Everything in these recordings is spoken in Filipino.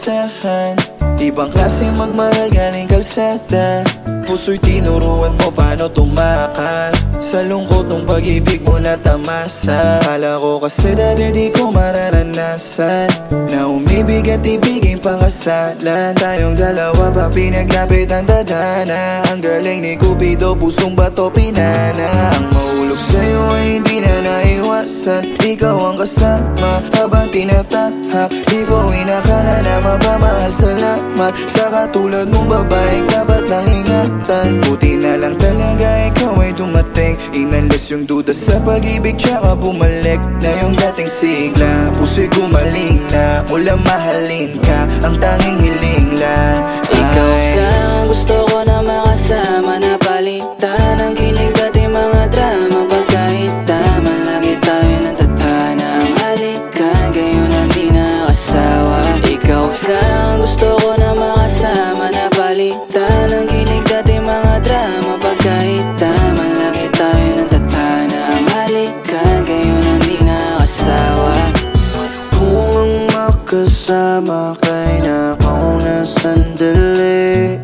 basahan. Ibang klaseng magmahal galing kalsada. Puso'y tinuruan mo paano tumakas sa lungkot ng pag-ibig mo na tamasa. Kala ko kasi dati di ko mararanasan na umibig at ibiging pangasalan. Tayong dalawa pa pinaglapit ang tadhana. Ang galing ni Cupido, pusong bato pinana. Ang mahulog sa'yo ay hindi na naiwasan. Ikaw ang kasama habang tinatahak. Di ko inakala na mapamahal. Salamat sa katulad mong babaeng dapat nang ingatan. Buti na lang talaga ikaw ay dumating. Inalis yung duda sa pag-ibig tsaka bumalik na yung dating sigla. Puso'y gumaling na mula mahalin ka. Ang tanging hiling lang ikaw lang gusto ko na makasama. Na palitan ang kilig dati mga drama. Pagkahit tama lagi tayo natatana. Ang halika gayon ang di nakasawa. Ikaw lang gusto ko na makasama. Na palitan ang kilig dati mga drama. Pagkahit tama lagi tayo natatana. Ang halika gayon ang di nakasawa. Kung ang makasama kay napauna sandali,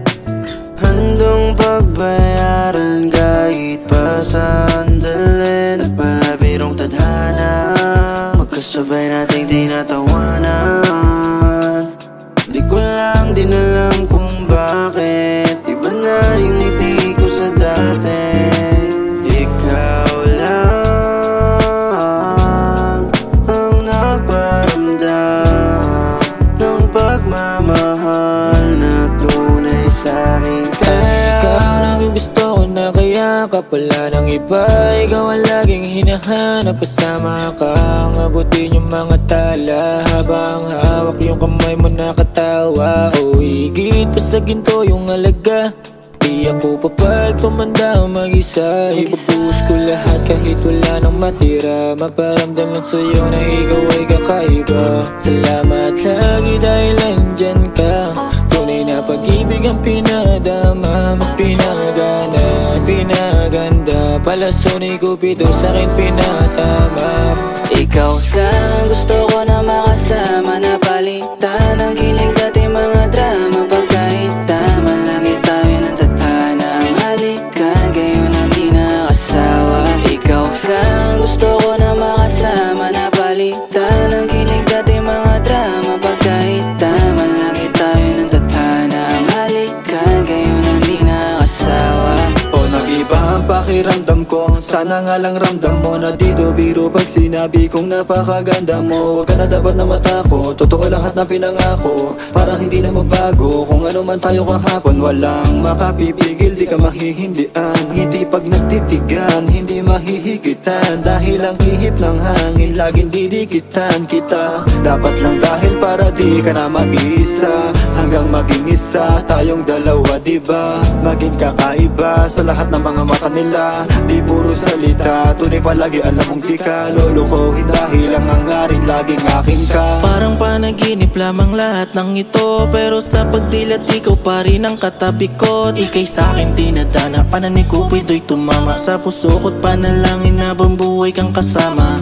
handong pagbayaran kahit pa sandali. Nagpalabirong tadhana, magkasabay nating tinatawanan. Di ko lang din alam kung bakit iba na yung ngiti ko sa dati. Ikaw lang ang nagparamdam ng pagmamahal na tunay sa'kin. Kaya ikaw lang yung gusto ko na kaya kapala ng iba. Ikaw ang laging hinahanap, kasama ka. Ang abutin yung mga tala habang hawak yung kamay mo nakatawa. O higit pa sa ginto yung alaga. Di ako papag tumanda mag-isa. Ipabuhos ko lahat kahit wala nang matira. Maparamdam lang sa'yo na ikaw ay kakaiba. Salamat lagi dahil andyan ka. Tunay na pag-ibig ang pinadama. Mas pinagana, pinaganda. Palaso ni Cupido sa'kin pinatama. Ikaw lang gusto ko na makasama. Na palitan ang kilig dati mga drama. Pagkahit tama lagi tayo natatana. Ang halika gayon ang di nakasawa. Ikaw lang gusto ko na makasama. Na palitan ang kilig dati mga drama. Pagkahit tama lagi tayo natatana. Ang halika gayon ang di nakasawa. o nag-iba ang pakiramdam ko. Sana nga lang ramdam mo na dito biro pag sinabi kong napakaganda mo. Huwag ka na dapat na matako, totoo lahat ng pinangako. Para hindi na magbago, kung ano man tayo kahapon. Walang makapipigil, di ka mahihindian. Hindi pag nagtitigan, hindi mahihigitan. Dahil ang ihip ng hangin, laging didikitan kita. Dapat lang dahil para di ka na mag-isa. Hanggang maging isa, tayong dalawa diba? Maging kakaiba sa lahat ng mga mata nila. Di puro salita, tunay palagi alam mong di ka lulukohin. Dahil ang hangarin laging akin ka. Parang panaginip lamang lahat ng ito. Pero sa pagdilat ikaw pa rin ang katabi ko. Ika'y sa'kin dinadana, panan ni Cupido'y tumama. Sa puso ko't panalangin na buhay kang kasama.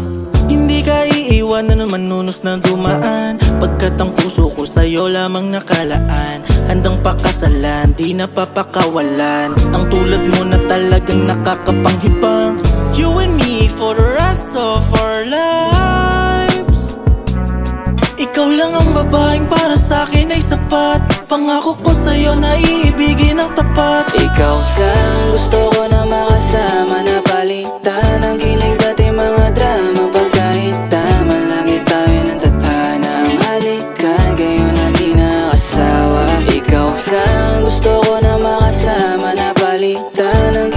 Hindi ka iiwan na manunos na dumaan. Pagkat ang puso ko sa'yo lamang nakalaan. Handang pakasalan, di napapakawalan. Ang tulad mo na talagang nakakapanghibang. You and me for the rest of our lives. Ikaw lang ang babaeng para sa'kin ay sapat. Pangako ko sa'yo na iibigin ang tapat. Ikaw lang gusto ko na makasama. Na palitan ang kilig dati mga drama. Pagkahit tama lagi tayo natatana. Ang halika gayon ang di nakasawa. Ikaw lang gusto ko na makasama. Na palitan ang